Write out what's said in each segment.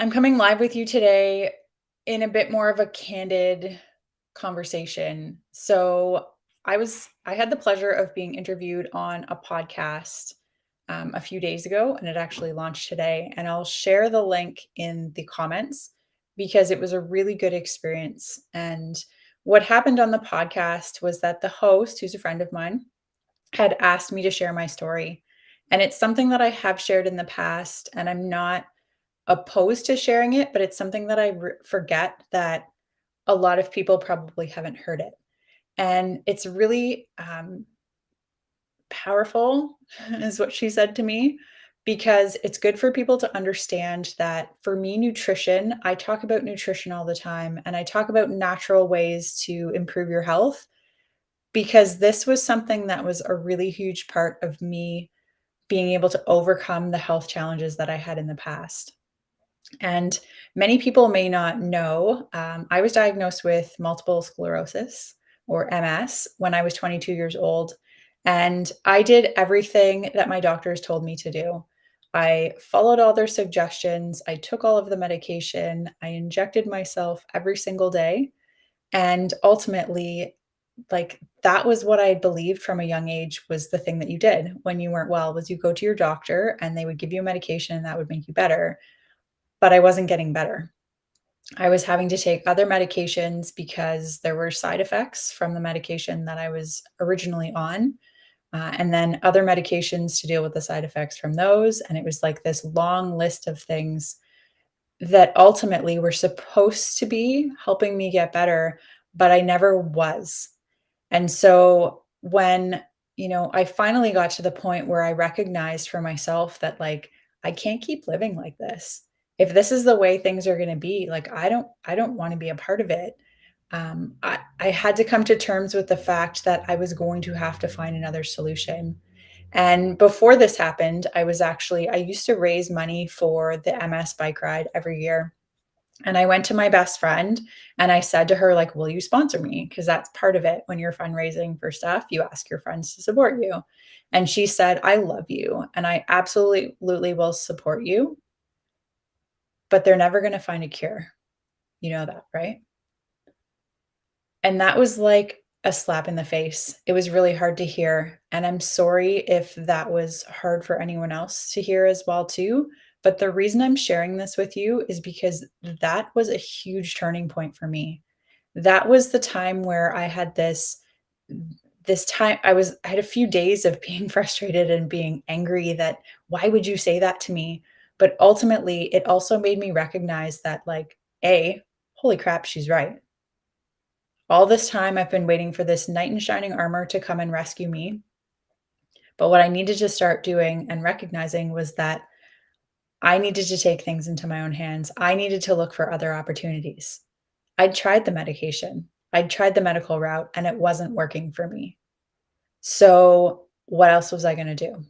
I'm coming live with you today in a bit more of a candid conversation. I had the pleasure of being interviewed on a podcast a few days ago, and it actually launched today. And I'll share the link in the comments because it was a really good experience. And what happened on the podcast was that the host, who's a friend of mine, had asked me to share my story. And it's something that I have shared in the past, and I'm not opposed to sharing it, but it's something that forget that a lot of people probably haven't heard it. And it's really powerful, is what she said to me, because it's good for people to understand that for me, nutrition, I talk about nutrition all the time and I talk about natural ways to improve your health because this was something that was a really huge part of me being able to overcome the health challenges that I had in the past. And many people may not know, I was diagnosed with multiple sclerosis or MS when I was 22 years old. And I did everything that my doctors told me to do. I followed all their suggestions. I took all of the medication. I injected myself every single day. And ultimately, like that was what I believed from a young age was the thing that you did when you weren't well was you go to your doctor and they would give you a medication and that would make you better, but I wasn't getting better. I was having to take other medications because there were side effects from the medication that I was originally on, and then other medications to deal with the side effects from those. And it was like this long list of things that ultimately were supposed to be helping me get better, but I never was. And so when, I finally got to the point where I recognized for myself that like I can't keep living like this. If this is the way things are going to be, like I don't want to be a part of it. I had to come to terms with the fact that I was going to have to find another solution. And before this happened, I used to raise money for the MS bike ride every year. And I went to my best friend and I said to her, like, will you sponsor me? Because that's part of it. When you're fundraising for stuff, you ask your friends to support you. And she said, I love you and I absolutely will support you, but they're never going to find a cure. You know that, right? And that was like a slap in the face. It was really hard to hear. And I'm sorry if that was hard for anyone else to hear as well too. But the reason I'm sharing this with you is because that was a huge turning point for me. That was the time where I had this time I had a few days of being frustrated and being angry that why would you say that to me? But ultimately, it also made me recognize that like, A, holy crap, she's right. All this time I've been waiting for this knight in shining armor to come and rescue me. But what I needed to start doing and recognizing was that I needed to take things into my own hands. I needed to look for other opportunities. I'd tried the medication, I'd tried the medical route, and it wasn't working for me. So, what else was I going to do?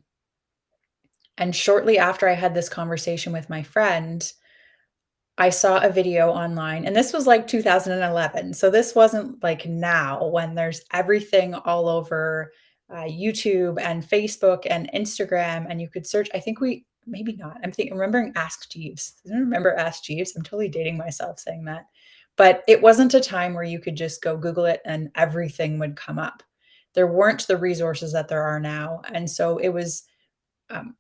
And shortly after I had this conversation with my friend, I saw a video online, and this was like 2011. So, this wasn't like now when there's everything all over YouTube and Facebook and Instagram, and you could search. I think maybe not. Remembering Ask Jeeves. I don't remember Ask Jeeves. I'm totally dating myself saying that. But it wasn't a time where you could just go Google it and everything would come up. There weren't the resources that there are now. And so it was um,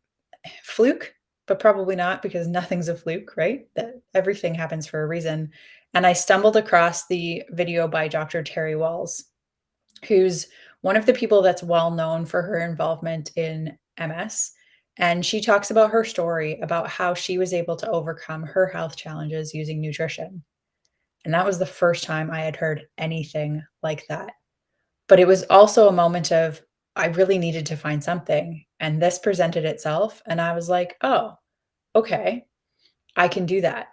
fluke, but probably not because nothing's a fluke, right? That everything happens for a reason. And I stumbled across the video by Dr. Terry Walls, who's one of the people that's well known for her involvement in MS. And she talks about her story about how she was able to overcome her health challenges using nutrition. And that was the first time I had heard anything like that. But it was also a moment of, I really needed to find something, and this presented itself, and I was like, "Oh, okay, I can do that.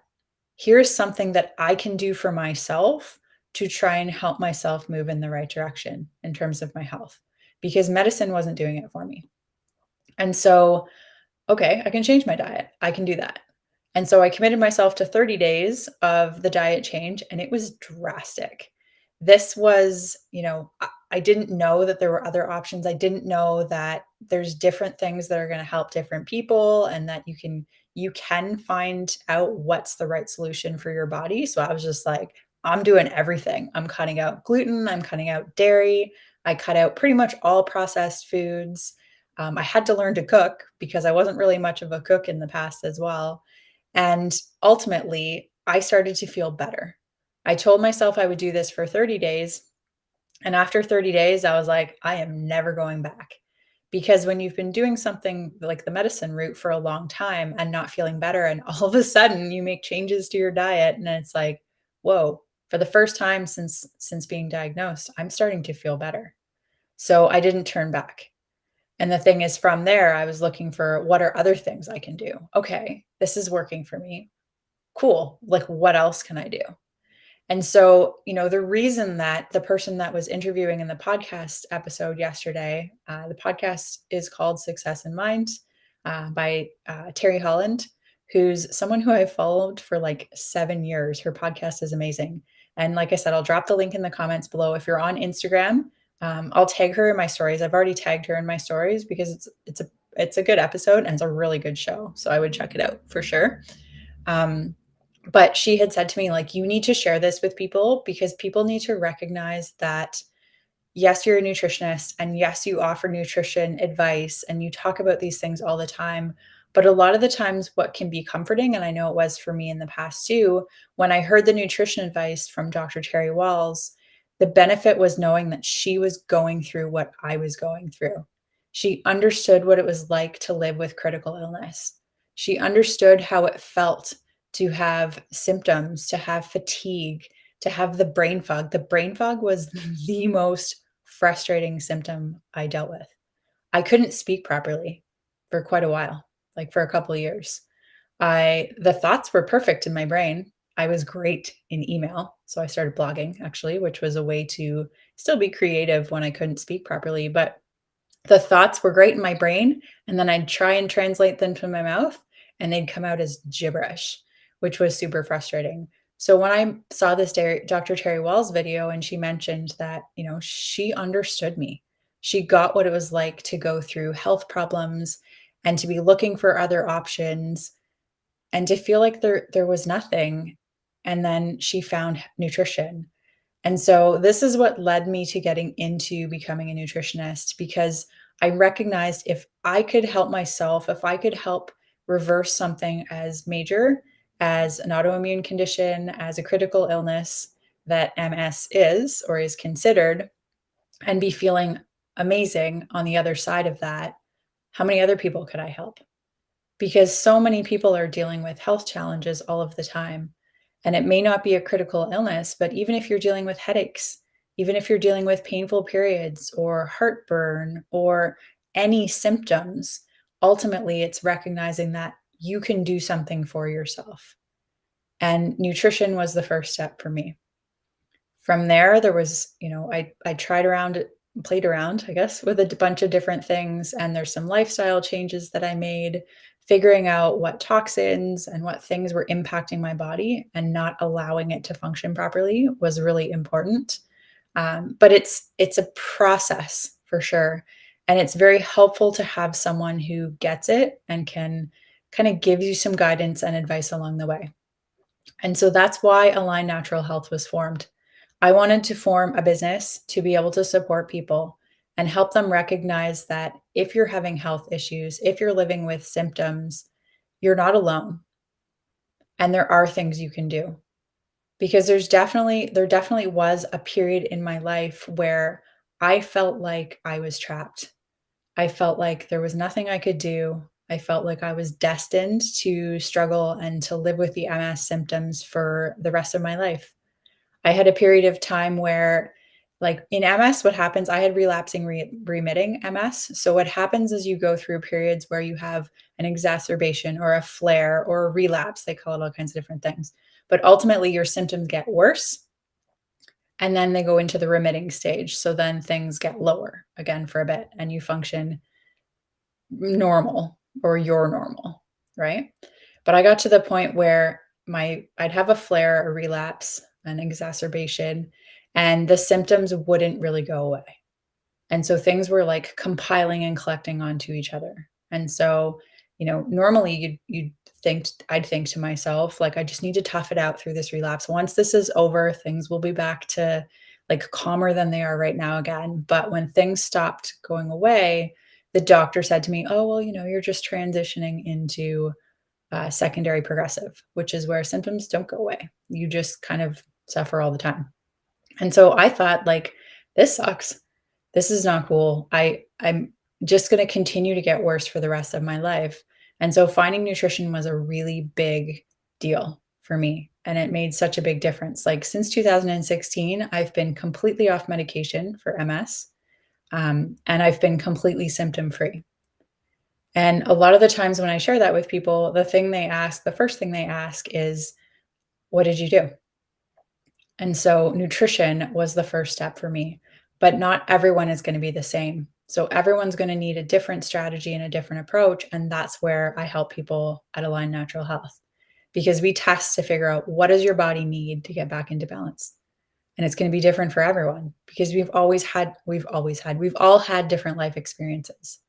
Here's something that I can do for myself to try and help myself move in the right direction in terms of my health," because medicine wasn't doing it for me. And so, okay, I can change my diet. I can do that. And so I committed myself to 30 days of the diet change, and it was drastic. This was, I didn't know that there were other options. I didn't know that there's different things that are going to help different people, and that you can find out what's the right solution for your body. So I was just like, I'm doing everything. I'm cutting out gluten, I'm cutting out dairy, I cut out pretty much all processed foods. I had to learn to cook because I wasn't really much of a cook in the past as well. And ultimately, I started to feel better. I told myself I would do this for 30 days. And after 30 days, I was like, I am never going back. Because when you've been doing something like the medicine route for a long time and not feeling better, and all of a sudden you make changes to your diet, and it's like, whoa, for the first time since being diagnosed, I'm starting to feel better. So I didn't turn back. And the thing is, from there, I was looking for what are other things I can do? Okay, this is working for me. Cool. Like, what else can I do? And so, the reason that the person that was interviewing in the podcast episode yesterday, the podcast is called Success in Mind, by Terry Holland, who's someone who I've followed for like 7 years. Her podcast is amazing. And like I said, I'll drop the link in the comments below. If you're on Instagram, I'll tag her in my stories. I've already tagged her in my stories because it's a good episode and it's a really good show. So I would check it out for sure. But she had said to me, like, you need to share this with people because people need to recognize that, yes, you're a nutritionist, and yes, you offer nutrition advice and you talk about these things all the time. But a lot of the times, what can be comforting, and I know it was for me in the past too, when I heard the nutrition advice from Dr. Terry Walls, the benefit was knowing that she was going through what I was going through. She understood what it was like to live with critical illness. She understood how it felt to have symptoms, to have fatigue, to have the brain fog. The brain fog was the most frustrating symptom I dealt with. I couldn't speak properly for quite a while, like for a couple of years. The thoughts were perfect in my brain. I was great in email. So I started blogging actually, which was a way to still be creative when I couldn't speak properly. But the thoughts were great in my brain, and then I'd try and translate them to my mouth, and they'd come out as gibberish, which was super frustrating. So when I saw this Dr. Terry Walls video and she mentioned that, she understood me. She got what it was like to go through health problems and to be looking for other options and to feel like there was nothing. And then she found nutrition. And so this is what led me to getting into becoming a nutritionist because I recognized if I could help myself, if I could help reverse something as major as an autoimmune condition, as a critical illness that MS is or is considered, and be feeling amazing on the other side of that, how many other people could I help? Because so many people are dealing with health challenges all of the time. And it may not be a critical illness, but even if you're dealing with headaches, even if you're dealing with painful periods or heartburn or any symptoms, ultimately it's recognizing that you can do something for yourself. And nutrition was the first step for me. From there, there was, I tried around, played around, I guess, with a bunch of different things. And there's some lifestyle changes that I made, figuring out what toxins and what things were impacting my body and not allowing it to function properly was really important. But it's a process for sure. And it's very helpful to have someone who gets it and can kind of give you some guidance and advice along the way. And so that's why Align Natural Health was formed. I wanted to form a business to be able to support people and help them recognize that if you're having health issues, if you're living with symptoms, you're not alone. And there are things you can do. Because there definitely was a period in my life where I felt like I was trapped. I felt like there was nothing I could do. I felt like I was destined to struggle and to live with the MS symptoms for the rest of my life. I had a period of time where, like in MS, what happens, I had relapsing remitting MS. So, what happens is you go through periods where you have an exacerbation or a flare or a relapse. They call it all kinds of different things. But ultimately, your symptoms get worse and then they go into the remitting stage. So, then things get lower again for a bit and you function normal or you're normal, right? But I got to the point where I'd have a flare, a relapse, an exacerbation, and the symptoms wouldn't really go away. And so things were like compiling and collecting onto each other. And so, normally you'd think I'd think to myself, like, I just need to tough it out through this relapse. Once this is over, things will be back to like calmer than they are right now again. But when things stopped going away, the doctor said to me, "Oh, well, you're just transitioning into secondary progressive, which is where symptoms don't go away. You just kind of suffer all the time." And so I thought, like, this sucks. This is not cool. I'm just going to continue to get worse for the rest of my life. And so finding nutrition was a really big deal for me. And it made such a big difference. Like since 2016, I've been completely off medication for MS, and I've been completely symptom free. And a lot of the times when I share that with people, the first thing they ask is, "What did you do?" And so nutrition was the first step for me, but not everyone is going to be the same. So everyone's going to need a different strategy and a different approach. And that's where I help people at Align Natural Health because we test to figure out what does your body need to get back into balance. And it's going to be different for everyone because we've all had different life experiences.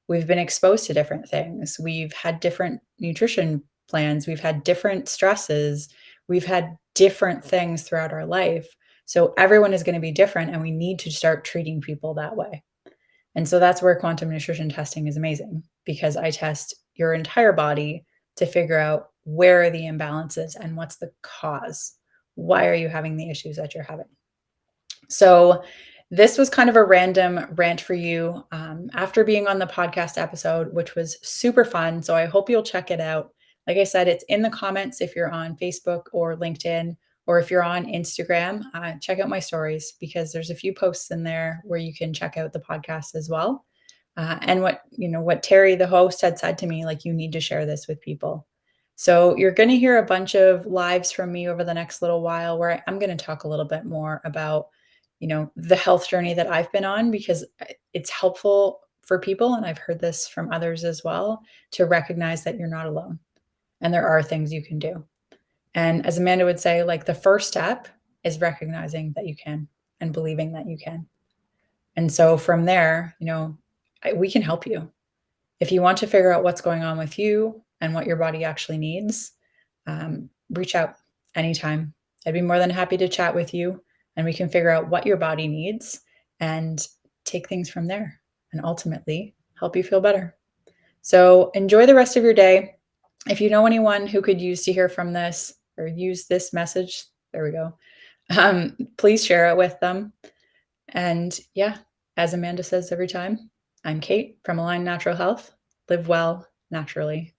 We've been exposed to different things. We've had different nutrition plans. We've had different stresses. We've had different things throughout our life. So everyone is going to be different, and we need to start treating people that way. And so that's where quantum nutrition testing is amazing because I test your entire body to figure out where are the imbalances and what's the cause. Why are you having the issues that you're having? So, this was kind of a random rant for you after being on the podcast episode, which was super fun. So, I hope you'll check it out. Like I said, it's in the comments if you're on Facebook or LinkedIn, or if you're on Instagram, check out my stories because there's a few posts in there where you can check out the podcast as well. And what Terry, the host, had said to me, like, you need to share this with people. So you're going to hear a bunch of lives from me over the next little while where I'm going to talk a little bit more about the health journey that I've been on because it's helpful for people. And I've heard this from others as well to recognize that you're not alone and there are things you can do. And as Amanda would say, like the first step is recognizing that you can and believing that you can. And so from there, we can help you. If you want to figure out what's going on with you and what your body actually needs, reach out anytime. I'd be more than happy to chat with you and we can figure out what your body needs and take things from there and ultimately help you feel better. So enjoy the rest of your day. If you know anyone who could use to hear from this or use this message, there we go. Please share it with them. And yeah, as Amanda says every time, I'm Kate from Align Natural Health. Live well naturally.